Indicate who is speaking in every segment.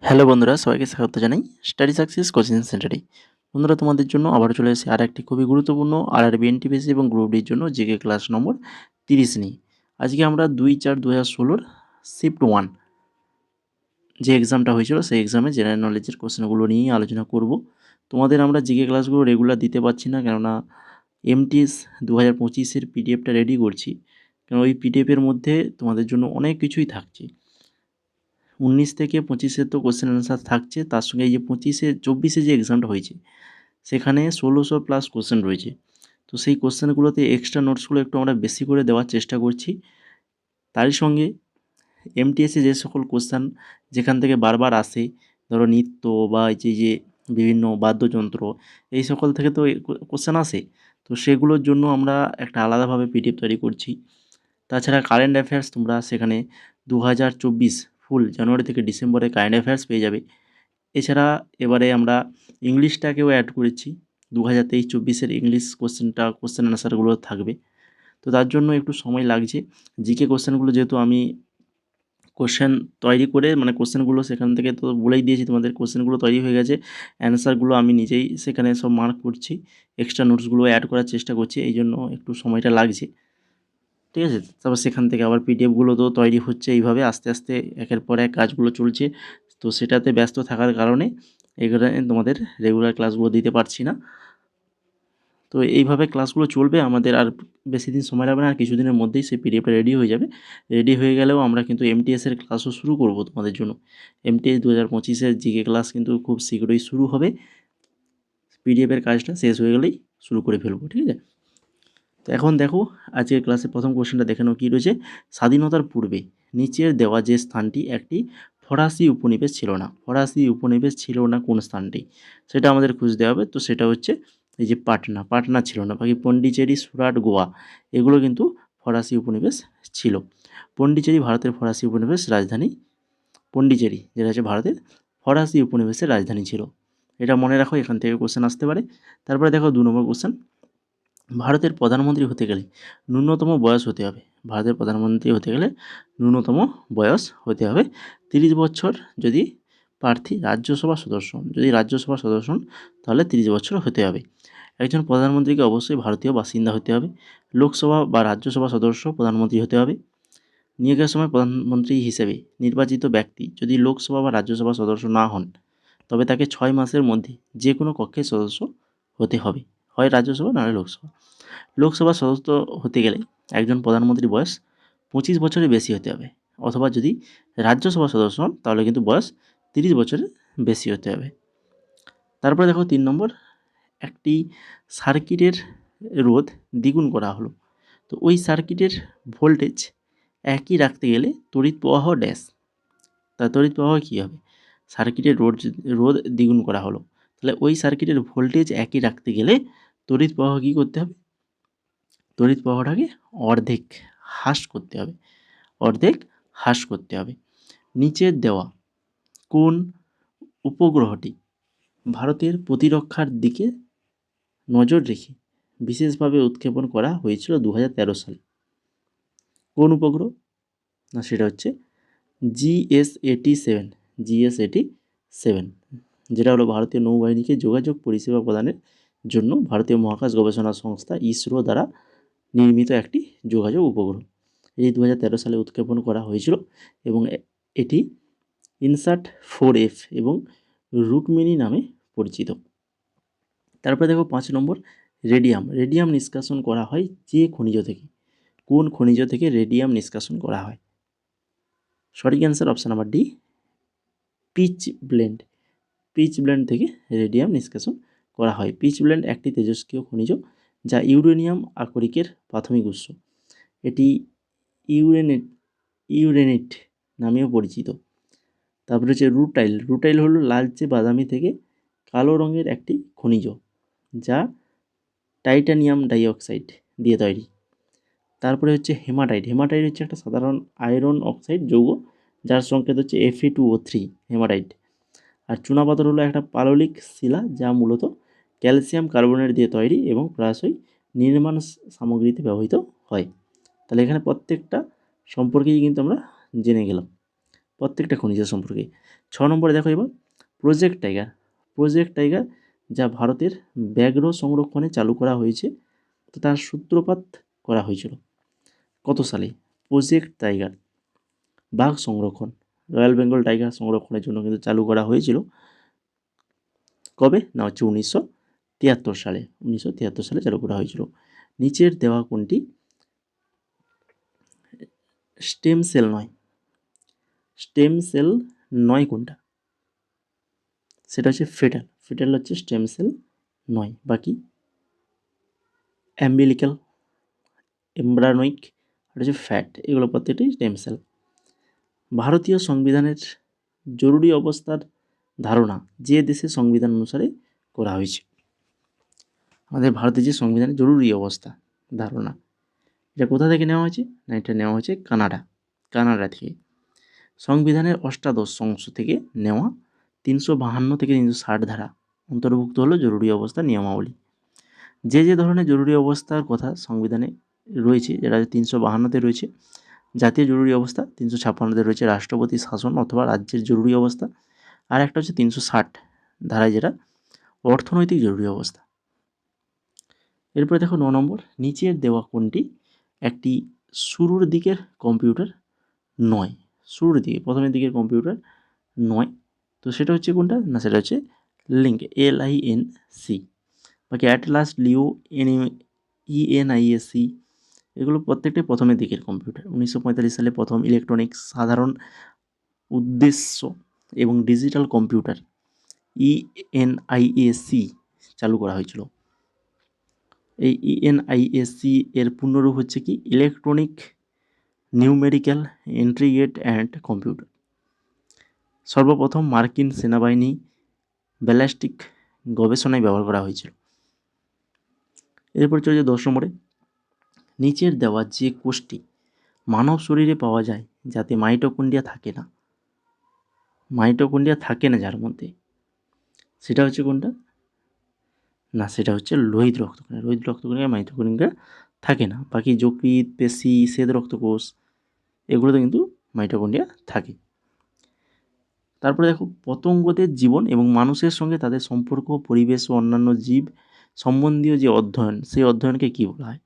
Speaker 1: Hello বন্ধুরা, সবাইকে স্বাগত জানাই স্টাডি সাকসেস কোচিং সেন্টারে। বন্ধুরা, তোমাদের জন্য আবার চলে এসেছি আর একটি খুবই গুরুত্বপূর্ণ আরআরবি, এনটিপিসি এবং গ্রুপ ডির জন্য জিকে ক্লাস নম্বর 30 নিয়ে। আজকে আমরা 2/4/2016 শিফট 1 যে এক্সামটা হয়েছিল সেই এক্সামে জেনারেল নলেজের কোশ্চেনগুলো নিয়েই আলোচনা করব। তোমাদের আমরা জিকে ক্লাসগুলো রেগুলার দিতে পারছি না, কেননা এমটিএস 2025-এর পিডিএফটা রেডি করছি। কারণ ওই পিডিএফের মধ্যে তোমাদের জন্য অনেক কিছুই থাকছে। 19 থেকে 25-এর তো কোশ্চেন অ্যান্সার থাকছে, তার সঙ্গে এই যে 25-24-এ যে এক্সামটা হয়েছে সেখানে 1600 প্লাস কোশ্চেন রয়েছে। তো সেই কোশ্চেনগুলোতে এক্সট্রা নোটসগুলো একটু আমরা বেশি করে দেওয়ার চেষ্টা করছি। তারই সঙ্গে এমটিএসে যে সকল কোশ্চেন যেখান থেকে বারবার আসে, ধরো নৃত্য বা এই যে বিভিন্ন বাদ্যযন্ত্র, এই সকল থেকে তো কোশ্চেন আসে, তো সেগুলোর জন্য আমরা একটা আলাদাভাবে পিডিএফ তৈরি করছি। তাছাড়া কারেন্ট অ্যাফেয়ার্স তোমরা সেখানে 2024 ফুল জানুয়ারি থেকে ডিসেম্বরে কারেন্ট অ্যাফেয়ার্স পেয়ে যাবে। এছাড়া এবারে আমরা ইংলিশটাকেও অ্যাড করেছি। 2023-24-এর ইংলিশ কোশ্চেন অ্যান্সারগুলো থাকবে। তো তার জন্য একটু সময় লাগছে। জিকে কোশ্চেনগুলো যেহেতু আমি কোশ্চেন তৈরি করে, মানে কোশ্চেনগুলো সেখান থেকে তো বলেই দিয়েছি তোমাদের, কোশ্চেনগুলো তৈরি হয়ে গেছে, অ্যান্সারগুলো আমি নিজেই সেখানে সব মার্ক করছি, এক্সট্রা নোটসগুলো অ্যাড করার চেষ্টা করছি, এই জন্য একটু সময়টা লাগছে। ঠিক আছে? তারপর সেখান থেকে আবার পিডিএফগুলো তো তৈরি হচ্ছে, এইভাবে আস্তে আস্তে একের পর এক কাজগুলো চলছে। তো সেটাতে ব্যস্ত থাকার কারণে এখানে তোমাদের রেগুলার ক্লাসগুলো দিতে পারছি না। তো এইভাবে ক্লাসগুলো চলবে আমাদের, আর বেশি দিন সময় লাগবে না, আর কিছুদিনের মধ্যেই সেই পিডিএফটা রেডি হয়ে যাবে। রেডি হয়ে গেলেও আমরা কিন্তু এমটিএসের ক্লাসও শুরু করব তোমাদের জন্য। এমটিএস 2025-এর জিকে ক্লাস কিন্তু খুব শীঘ্রই শুরু হবে। পিডিএফের কাজটা শেষ হয়ে গেলেই শুরু করে ফেলবো, ঠিক আছে? তো এখন দেখো, আজকের ক্লাসের প্রথম কোশ্চেনটা দেখে নাও কী রয়েছে। স্বাধীনতার পূর্বে নিচের দেওয়া যে স্থানটি একটি ফরাসি উপনিবেশ ছিল না, ফরাসি উপনিবেশ ছিল না কোন স্থানটি, সেটা আমাদের খুঁজতে হবে। তো সেটা হচ্ছে এই যে পাটনা, পাটনা ছিল না। বাকি পন্ডিচেরি, সুরাট, গোয়া এগুলো কিন্তু ফরাসি উপনিবেশ ছিল। পন্ডিচেরি ভারতের ফরাসি উপনিবেশ রাজধানী, পন্ডিচেরি যেটা হচ্ছে ভারতের ফরাসি উপনিবেশের রাজধানী ছিল। এটা মনে রাখো, এখান থেকে কোশ্চেন আসতে পারে। তারপরে দেখো 2 নম্বর কোশ্চেন। ভারতের প্রধানমন্ত্রী হতে গেলে ন্যূনতম বয়স হতে হবে, ভারতের প্রধানমন্ত্রী হতে গেলে ন্যূনতম বয়স হতে হবে 30 বছর। যদি প্রার্থী রাজ্যসভা সদস্য হন, যদি রাজ্যসভা সদস্য হন তাহলে 30 বছর হতে হবে। একজন প্রধানমন্ত্রীকে অবশ্যই ভারতীয় বাসিন্দা হতে হবে। লোকসভা বা রাজ্যসভা সদস্য প্রধানমন্ত্রী হতে হবে। নিয়োগের সময় প্রধানমন্ত্রী হিসেবে নির্বাচিত ব্যক্তি যদি লোকসভা বা রাজ্যসভা সদস্য না হন, তবে তাকে 6 মাসের মধ্যে যে কোনো কক্ষের সদস্য হতে হবে, হয় রাজ্যসভা নাহলে লোকসভা। লোকসভার সদস্য হতে গেলে একজন প্রধানমন্ত্রীর বয়স 25 বছরের বেশি হতে হবে, অথবা যদি রাজ্যসভা সদস্য হন তাহলে কিন্তু বয়স 30 বছরের বেশি হতে হবে। তারপরে দেখো 3 নম্বর, একটি সার্কিটের রোধ দ্বিগুণ করা হলো, তো ওই সার্কিটের ভোল্টেজ একই রাখতে গেলে তড়িৎ প্রবাহ ড্যাশ। তা তড়িৎ প্রবাহ কী হবে? সার্কিটের রোধ দ্বিগুণ করা হলো, তাহলে ওই সার্কিটের ভোল্টেজ একই রাখতে গেলে তড়িৎ প্রবাহ কী করতে হবে? তড়িৎ প্রবাহটাকে অর্ধেক হ্রাস করতে হবে, অর্ধেক হ্রাস করতে হবে। নিচের দেওয়া কোন উপগ্রহটি ভারতের প্রতিরক্ষার দিকে নজর রেখে বিশেষভাবে উৎক্ষেপণ করা হয়েছিল 2013 সালে? কোন উপগ্রহ? না, সেটা হচ্ছে GS-87, GS-87, যেটা হলো ভারতীয় নৌবাহিনীকে যোগাযোগ পরিষেবা প্রদানের জন্য ভারতীয় মহাকাশ গবেষণা সংস্থা ইসরো দ্বারা নির্মিত একটি যোগাযোগ উপগ্রহ। এই 2013 সালে উৎক্ষেপণ করা হয়েছিল এবং এটি ইনসাট 4F এবং রুকমিনি নামে পরিচিত। তারপরে দেখো 5 নম্বর, রেডিয়াম, রেডিয়াম নিষ্কাশন করা হয় যে খনিজ থেকে, কোন খনিজ থেকে রেডিয়াম নিষ্কাশন করা হয়? সঠিক answer option number D, pitchblende, pitchblende থেকে রেডিয়াম নিষ্কাশন করা হয়। পিচ ব্লেন্ড একটি তেজস্ক্রিয় খনিজ যা ইউরেনিয়াম আকরিকের প্রাথমিক উৎস। এটি ইউরেনিট নামেও পরিচিত। তারপরে হচ্ছে রুটাইল, রুটাইল হলো লালচে বাদামি থেকে কালো রঙের একটি খনিজ যা টাইটানিয়াম ডাইঅক্সাইড দিয়ে তৈরি। তারপরে হচ্ছে হেমাটাইট, হেমাটাইট হচ্ছে একটা সাধারণ আয়রন অক্সাইড যৌগ যার সংকেত হচ্ছে Fe2O3, হেমাটাইট। আর চুনাপাথর হলো একটা পাললিক শিলা যা মূলত ক্যালসিয়াম কার্বনেট দিয়ে তৈরি এবং প্রায়শই নির্মাণ সামগ্রীতে ব্যবহৃত হয়। তাহলে এখানে প্রত্যেকটা সম্পর্কেই কিন্তু আমরা জেনে গেলাম, প্রত্যেকটা খনিজ সম্পর্কে। নম্বরে দেখো এবার প্রজেক্ট টাইগার। প্রজেক্ট টাইগার যা ভারতের ব্যাঘ্র সংরক্ষণে চালু করা হয়েছে, তো তার সূত্রপাত করা হয়েছিল কত সালে? প্রজেক্ট টাইগার বাঘ সংরক্ষণ, রয়্যাল বেঙ্গল টাইগার সংরক্ষণের জন্য কিন্তু চালু করা হয়েছিল কবে? না হচ্ছে 1973 সালে। 1973 সালে চালু করা হয়েছিল। নিচের দেওয়া কোনটি স্টেম সেল নয়? স্টেম সেল নয় কোনটা? সেটা হচ্ছে ফেটাল। ফেটাল হচ্ছে স্টেম সেল নয়। বাকি অ্যাম্বিলিক্যাল, এমব্রায়োনিক আর হচ্ছে ফ্যাট, এগুলো প্রত্যেকটাই স্টেম সেল। ভারতীয় সংবিধানের জরুরি অবস্থার ধারণা যে দেশের সংবিধান অনুসারে করা হয়েছে? আমাদের ভারতের যে সংবিধানের জরুরি অবস্থা ধারণা, এটা কোথা থেকে নেওয়া হয়েছে? না, এটা নেওয়া হয়েছে কানাডা থেকে। সংবিধানের অষ্টাদশ অংশ থেকে নেওয়া 352 থেকে 360 ধারা অন্তর্ভুক্ত হলো জরুরি অবস্থা নিয়মাবলী। যে ধরনের জরুরি অবস্থার কথা সংবিধানে রয়েছে, যেটা 352তে রয়েছে জাতীয় জরুরি অবস্থা, 356তে রয়েছে রাষ্ট্রপতি শাসন অথবা রাজ্যের জরুরি অবস্থা, আর একটা হচ্ছে 360 ধারায় যেটা অর্থনৈতিক জরুরি অবস্থা। এরপরে দেখো 9 নম্বর, নিচের দেওয়া কোনটি একটি শুরুর দিকের কম্পিউটার নয়? শুরুর দিকে, প্রথমের দিকের কম্পিউটার নয়, তো সেটা হচ্ছে কোনটা? না, সেটা হচ্ছে লিঙ্ক, LINC। বাকি অ্যাটলাস, লিও, ENIAC, এগুলো প্রত্যেকটাই প্রথমের দিকের কম্পিউটার। 1945 সালে প্রথম ইলেকট্রনিক্স সাধারণ উদ্দেশ্য এবং ডিজিটাল কম্পিউটার ENIAC চালু করা হয়েছিল। এই ENIAC এর পূর্ণরূপ হচ্ছে কি? Electronic numerical integrated and computer. সর্বপ্রথম মার্কিন সেনাবাহিনী ব্যালিস্টিক গবেষণায় ব্যবহার করা হয়েছিল। এরপর চলে 10 নম্বরে, নিচের দেওয়া যে কোষটি মানব শরীরে পাওয়া যায় যাতে মাইটোকন্ড্রিয়া থাকে না, মাইটোকন্ড্রিয়া থাকে না যার মধ্যে, সেটা হচ্ছে কোনটা? না, সেটা হচ্ছে লোহিত রক্তকণিকা। লোহিত রক্তকণিকায় মাইটোকন্ড্রিয়া থাকে না। বাকি যকৃৎ, পেশি, শ্বেত রক্তকোষ, এগুলোতে কিন্তু মাইটোকন্ড্রিয়া থাকে। তারপরে দেখো পতঙ্গদের জীবন এবং মানুষের সঙ্গে তাদের সম্পর্ক, পরিবেশ ও অন্যান্য জীব সম্বন্ধীয় যে অধ্যয়ন, সেই অধ্যয়নকে কি বলা হয়?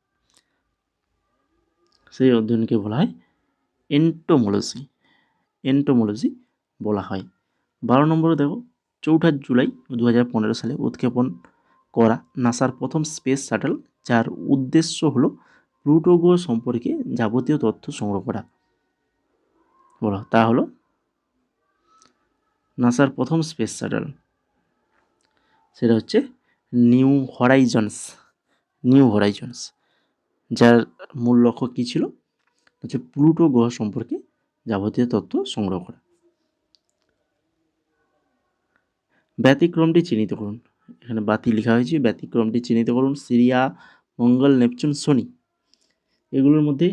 Speaker 1: সেই অধ্যয়নকে বলা হয় এন্টোমোলজি। এন্টোমোলজি বলা হয়। 12 নম্বরে দেখো 4 জুলাই 2015 সালে উৎক্ষেপণ করা নাসার প্রথম স্পেস শাটল, যার উদ্দেশ্য হলো প্লুটো গ্রহ সম্পর্কে যাবতীয় তথ্য সংগ্রহ করা, বলো তা হলো নাসার প্রথম স্পেস শাটল, সেটা হচ্ছে নিউ হরাইজনস, যার মূল লক্ষ্য কী ছিল? হচ্ছে প্লুটো গ্রহ সম্পর্কে যাবতীয় তথ্য সংগ্রহ করা। ব্যতিক্রমটি চিহ্নিত করুন। এখানে বাতি লেখা হয়েছে, ব্যতিক্রমটি চিহ্নিত করুন। সিরিয়া, মঙ্গল, নেপচুন, শনি, এগুলোর মধ্যে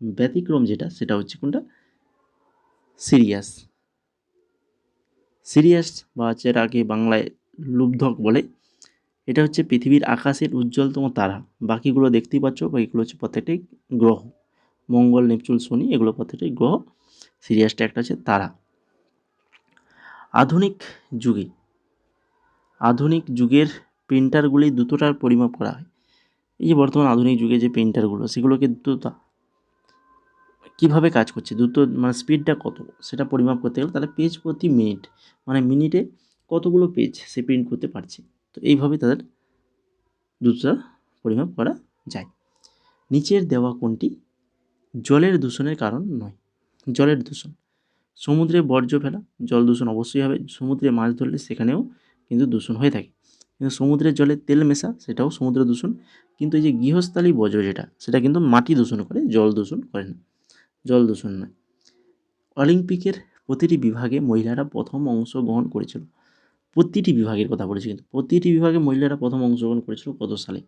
Speaker 1: ব্যতিক্রম যেটা, সেটা হচ্ছে কোনটা? সিরিয়াস। সিরিয়াস বা যেটাকে বাংলায় লুব্ধক বলে, এটা হচ্ছে পৃথিবীর আকাশের উজ্জ্বলতম তারা। বাকিগুলো দেখতেই পাচ্ছ, বাকিগুলো হচ্ছে প্রত্যেকটাই গ্রহ। মঙ্গল, নেপচুন, শনি, এগুলো প্রত্যেকটাই গ্রহ। সিরিয়াসটা একটা হচ্ছে তারা। আধুনিক যুগের প্রিন্টারগুলি দ্রুততার পরিমাপ করা হয়। এই যে বর্তমান আধুনিক যুগে যে প্রিন্টারগুলো, সেগুলোকে দ্রুততা কীভাবে কাজ করছে, দ্রুত মানে স্পিডটা কত, সেটা পরিমাপ করতে গেলে তাহলে পেজ প্রতি মিনিট, মানে মিনিটে কতগুলো পেজ সে প্রিন্ট করতে পারছে, তো এইভাবে তাদের দ্রুততা পরিমাপ করা যায়। নিচের দেওয়া কোনটি জলের দূষণের কারণ নয়? জলের দূষণ, সমুদ্রে বর্জ্য ফেলা, জল দূষণ অবশ্যই হবে। সমুদ্রে মাছ ধরলে সেখানেও কিন্তু দূষণ হয়ে থাকে। কিন্তু সমুদ্রের জলে তেল মেশা, সেটাও সমুদ্র দূষণ। কিন্তু এই যে গৃহস্থালী বর্জ্য যেটা, সেটা কিন্তু মাটি দূষণ করে, জল দূষণ করে না, জল দূষণ নয়। অলিম্পিকের প্রতিটি বিভাগে মহিলারা প্রথম অংশগ্রহণ করেছিল। প্রতিটি বিভাগের কথা বলেছি, কিন্তু প্রতিটি বিভাগে মহিলারা প্রথম অংশগ্রহণ করেছিল কত সালে?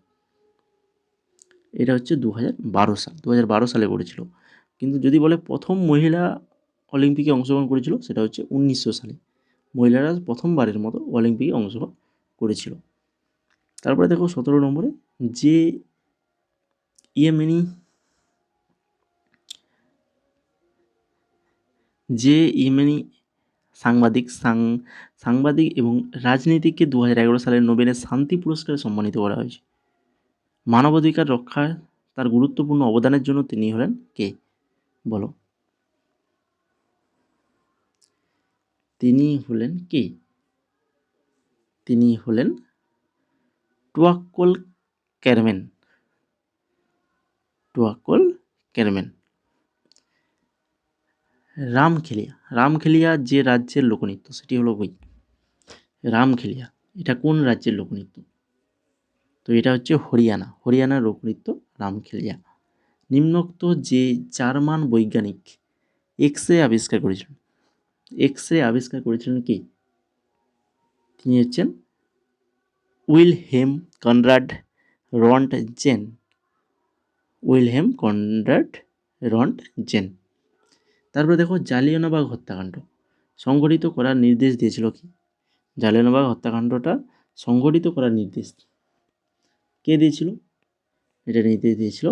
Speaker 1: এটা হচ্ছে 2012 সাল, 2012 সালে করেছিল। কিন্তু যদি বলে প্রথম মহিলা অলিম্পিকে অংশগ্রহণ করেছিল, সেটা হচ্ছে 1900 সালে। মহিলারা প্রথমবারের মতো অলিম্পিকে অংশগ্রহণ করেছিল। তারপরে দেখো 17 নম্বরে, যে ইয়েমেনি সাংবাদিক এবং রাজনীতিককে 2011 সালের নোবেলের শান্তি পুরস্কারে সম্মানিত করা হয়েছে। মানবাধিকার রক্ষায় তার গুরুত্বপূর্ণ অবদানের জন্য তিনি হলেন কে? বলো। তিনি হলেন কে? তিনি হলেন টুয়াক্কল ক্যারমেন। রামখেলিয়া যে রাজ্যের লোকনৃত্য সেটি হলো রামখেলিয়া। এটা কোন রাজ্যের লোকনৃত্য? তো এটা হচ্ছে হরিয়ানার লোকনৃত্য রামখেলিয়া। নিম্নোক্ত যে জার্মান বৈজ্ঞানিক এক্স রে আবিষ্কার করেছিলেন কি? তিনি হচ্ছেন উইলহেম কনরাড রন্টজেন। তারপরে দেখো জালিয়ানওয়ালাবাগ হত্যাকাণ্ড সংঘটিত করার নির্দেশ দিয়েছিল কি? জালিয়ানওয়ালাবাগ হত্যাকাণ্ডটা সংঘটিত করার নির্দেশ কে দিয়েছিল? এটা নির্দেশ দিয়েছিল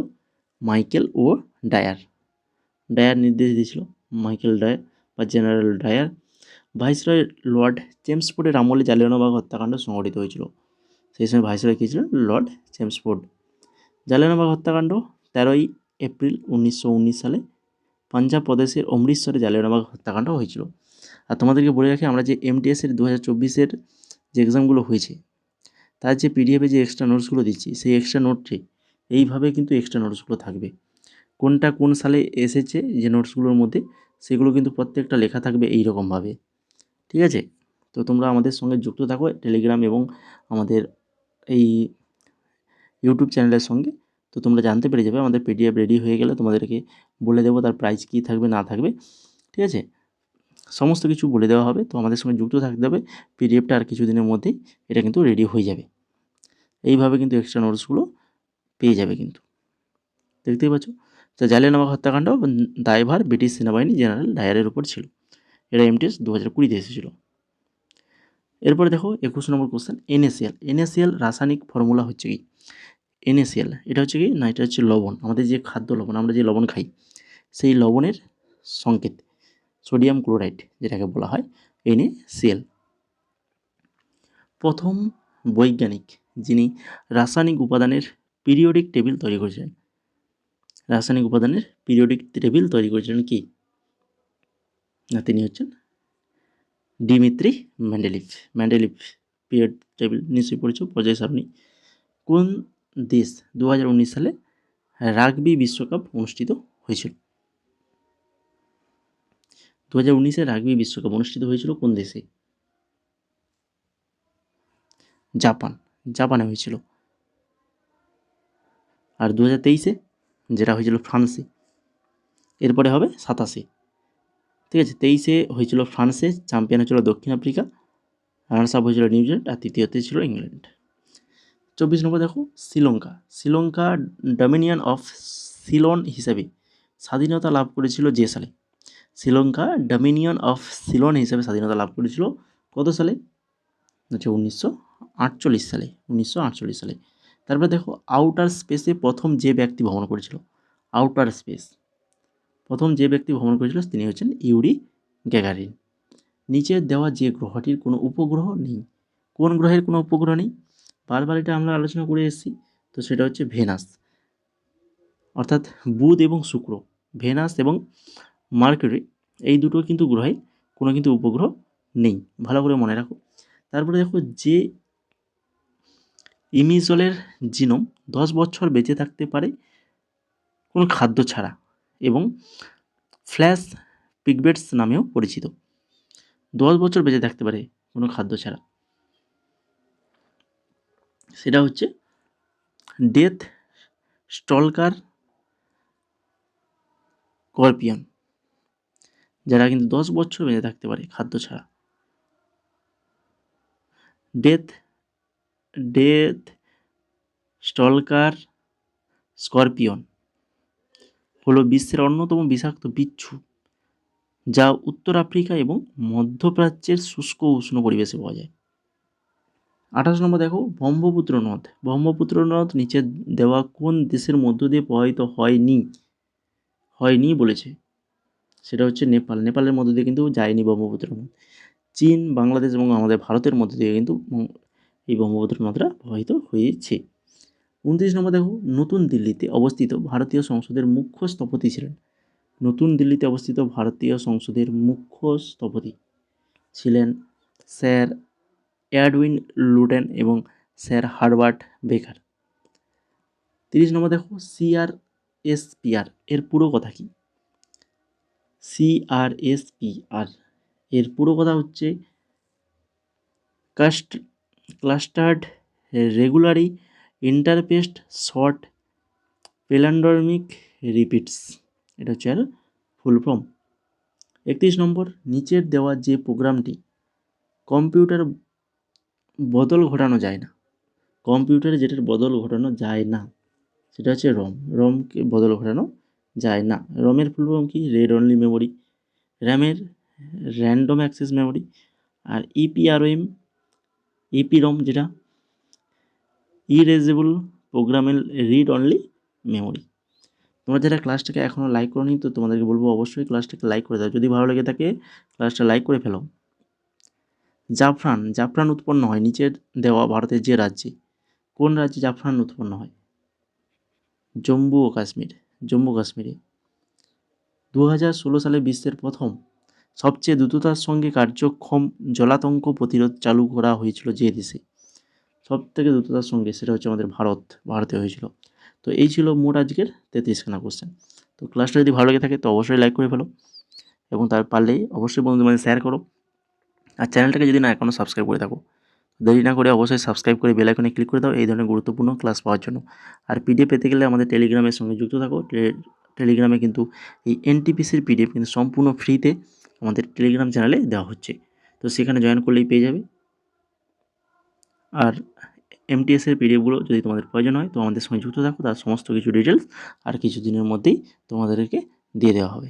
Speaker 1: মাইকেল ও ডায়ার নির্দেশ দিয়েছিল, মাইকেল ডায়ার বা জেনারেল ডায়ার। ভাইসরয় লর্ড চেমসফোর্ডের আমলে জালিয়ানওয়ালাবাগ হত্যাকাণ্ড সংঘটিত হয়েছিল। সেই সময় ভাইসরয় কে ছিলেন? Lord Chelmsford. জালিয়ানওয়ালাবাগ হত্যাকাণ্ড 13 এপ্রিল 1919 সালে পাঞ্জাব প্রদেশের অমৃতসরে জালিয়ানওয়ালাবাগ হত্যাকাণ্ড হয়েছিল। আর তোমাদেরকে বলে রাখি, আমরা যে MTS-এর 2024-এর যে এক্সামগুলো হয়েছে তার যে PDF-এ যে এক্সট্রা নোটসগুলো দিচ্ছি, সেই এক্সট্রা নোটটি এইভাবে কিন্তু এক্সট্রা নোটসগুলো থাকবে। কোনটা কোন সালে এসেছে যে নোটসগুলোর মধ্যে, সেগুলো কিন্তু প্রত্যেকটা লেখা থাকবে এইরকমভাবে, ঠিক আছে? তো তোমরা আমাদের সঙ্গে যুক্ত থাকো টেলিগ্রাম এবং আমাদের এই ইউটিউব চ্যানেলের সঙ্গে। তো তোমরা জানতে পেরে যাবে আমাদের PDF রেডি হয়ে গেলে তোমাদেরকে বলে দেবো তার প্রাইস কী থাকবে না থাকবে, ঠিক আছে? সমস্ত কিছু বলে দেওয়া হবে। তো আমাদের সঙ্গে যুক্ত থাকতে হবে। PDFটা আর কিছুদিনের মধ্যেই এটা কিন্তু রেডি হয়ে যাবে। এইভাবে কিন্তু এক্সট্রা নোটসগুলো পেয়ে যাবে কিন্তু, দেখতেই পাচ্ছ। তো জালিয়ানওয়ালাবাগ হত্যাকাণ্ড দায়ভার ব্রিটিশ সেনাবাহিনী জেনারেল ডায়ারের উপর ছিল। এটা MTS 2020-তে এসেছিল। এরপরে দেখো 21 নম্বর কোশ্চেন, NaCl রাসায়নিক ফর্মুলা হচ্ছে কি? NaCl এটা হচ্ছে কি না, এটা হচ্ছে লবণ, আমাদের যে খাদ্য লবণ, আমরা যে লবণ খাই সেই লবণের সংকেত সোডিয়াম ক্লোরাইড যেটাকে বলা হয় NaCl। প্রথম বৈজ্ঞানিক যিনি রাসায়নিক উপাদানের পিরিয়ডিক টেবিল তৈরি করেছিলেন কি? না, তিনি হচ্ছেন ডিমিত্রি মেন্ডেলিভ। পিরিয়ড টেবিল নিশ্চয়ই পড়েছো, পর্যায় সারণী। কোন দেশ 2019 সালে রাগবি বিশ্বকাপ অনুষ্ঠিত হয়েছিল? 2019-এ রাগবি বিশ্বকাপ অনুষ্ঠিত হয়েছিল কোন দেশে? জাপানে হয়েছিল। আর 2023-এ যেটা হয়েছিল ফ্রান্সে। এরপরে হবে 27-এ, ঠিক আছে? 23-এ হয়েছিল ফ্রান্সে, চ্যাম্পিয়ন হয়েছিল দক্ষিণ আফ্রিকা, রানার্স আপ হয়েছিল নিউজিল্যান্ড, আর তৃতীয়তে ছিল ইংল্যান্ড। 24 নম্বর দেখো, শ্রীলঙ্কা ডমিনিয়ন অফ সিলন হিসাবে স্বাধীনতা লাভ করেছিল যে সালে? শ্রীলঙ্কা ডমিনিয়ন অফ সিলন হিসাবে স্বাধীনতা লাভ করেছিল কত সালে? হচ্ছে 1948 সালে। তারপরে দেখো, আউটার স্পেসে প্রথম যে ব্যক্তি ভ্রমণ করেছিল তিনি হচ্ছেন ইউরি গ্যাগারিন। নিচে দেওয়া যে গ্রহটির কোনো উপগ্রহ নেই, কোন গ্রহের কোনো উপগ্রহ নেই? বারবার এটা আমরা আলোচনা করে এসেছি, তো সেটা হচ্ছে ভেনাস, অর্থাৎ বুধ এবং শুক্র, ভেনাস এবং মার্কিউরি, এই দুটো কিন্তু গ্রহে কোনো কিন্তু উপগ্রহ নেই, ভালো করে মনে রাখো। তারপরে দেখো, যে ইমিজলের জিনোম 10 বছর বেঁচে থাকতে পারে কোনো খাদ্য ছাড়া এবং ফ্ল্যাশ পিগবেটস নামেও পরিচিত। 10 বছর বেঁচে থাকতে পারে কোনো খাদ্য ছাড়া, সেটা হচ্ছে ডেথ স্টলকার স্করপিয়ন, যারা কিন্তু 10 বছর বেঁচে থাকতে পারে খাদ্য ছাড়া। ডেথ স্টলকার স্করপিয়ন হলো বিশ্বের অন্যতম বিষাক্ত বিচ্ছু, যা উত্তর আফ্রিকা এবং মধ্যপ্রাচ্যের শুষ্ক উষ্ণ পরিবেশে পাওয়া যায়। 28 নম্বর দেখো, ব্রহ্মপুত্র নদ নিচে দেওয়া কোন দেশের মধ্য দিয়ে প্রবাহিত হয়নি বলেছে? সেটা হচ্ছে নেপালের মধ্য দিয়ে কিন্তু যায়নি ব্রহ্মপুত্র নদ। চীন, বাংলাদেশ এবং আমাদের ভারতের মধ্যে দিয়ে কিন্তু এই ব্রহ্মপুত্র নদীটা প্রবাহিত হয়েছে। 29 নম্বর দেখো, নতুন দিল্লিতে অবস্থিত ভারতীয় সংসদের মুখ্য স্থপতি ছিলেন। নতুন দিল্লিতে অবস্থিত ভারতীয় সংসদের মুখ্য স্থপতি ছিলেন স্যার এডউইন লুটেন এবং স্যার হারবার্ট বেকার। 30 নম্বর দেখো, CRSPR এর পুরো কথা কি? CRSPR এর পুরো কথা হচ্ছে ক্লাস্টার্ড রেগুলারি ইন্টারপেস্ট শর্ট প্যালান্ড্রমিক রিপিটস, এটা হচ্ছে আর ফুল ফর্ম। 31 নম্বর, নিচের দেওয়া যে প্রোগ্রামটি কম্পিউটার বদল ঘটানো যায় না, কম্পিউটারে যেটার বদল ঘটানো যায় না সেটা হচ্ছে রমকে বদল ঘটানো যায় না। রমের ফুল ফর্ম কি? Read only memory. র্যামের র্যান্ডম অ্যাক্সেস মেমোরি। আর ইপিরম যেটা ইরেজেবল প্রোগ্রামের রিড অনলি মেমোরি। তোমরা যারা ক্লাসটাকে এখনও লাইক করোনি, তো তোমাদেরকে বলবো অবশ্যই ক্লাসটাকে লাইক করে দাও, যদি ভালো লেগে থাকে ক্লাসটা লাইক করে ফেলো। জাফরান উৎপন্ন হয় নিচের দেওয়া ভারতের যে রাজ্যে, কোন রাজ্যে জাফরান উৎপন্ন হয়? জম্মু কাশ্মীরে। 2016 সালে বিশ্বের প্রথম সবচেয়ে দ্রুততার সঙ্গে কার্যক্ষম জলাতঙ্ক প্রতিরোধ চালু করা হয়েছিল যে দেশে, সব থেকে দ্রুততার সঙ্গে, সেটা হচ্ছে আমাদের ভারতে হয়েছিল। তো এই ছিল মোট আজকের 33খানা কোশ্চেন। তো ক্লাসটা যদি ভালো লেগে থাকে তো অবশ্যই লাইক করে ফেলো এবং তার পারলেই অবশ্যই বন্ধুদের মধ্যে শেয়ার করো। আর চ্যানেলটাকে যদি না এখনও সাবস্ক্রাইব করে থাকো, দেরি না করে অবশ্যই সাবস্ক্রাইব করে বেল আইকনে ক্লিক করে দাও এই ধরনের গুরুত্বপূর্ণ ক্লাস পাওয়ার জন্য। আর পিডিএফ পেতে গেলে আমাদের টেলিগ্রামের সঙ্গে যুক্ত থাকো। টেলিগ্রামে কিন্তু এই এনটিপিসির পিডিএফ কিন্তু সম্পূর্ণ ফ্রিতে আমাদের টেলিগ্রাম চ্যানেলে দেওয়া হচ্ছে, তো সেখানে জয়েন করলেই পেয়ে যাবে। আর এমটিএসের পিডিএফগুলো যদি তোমাদের প্রয়োজন হয় তো আমাদের সঙ্গে যুক্ত থাকো, তার সমস্ত কিছু ডিটেলস আর কিছু দিনের মধ্যেই তোমাদেরকে দিয়ে দেওয়া হবে।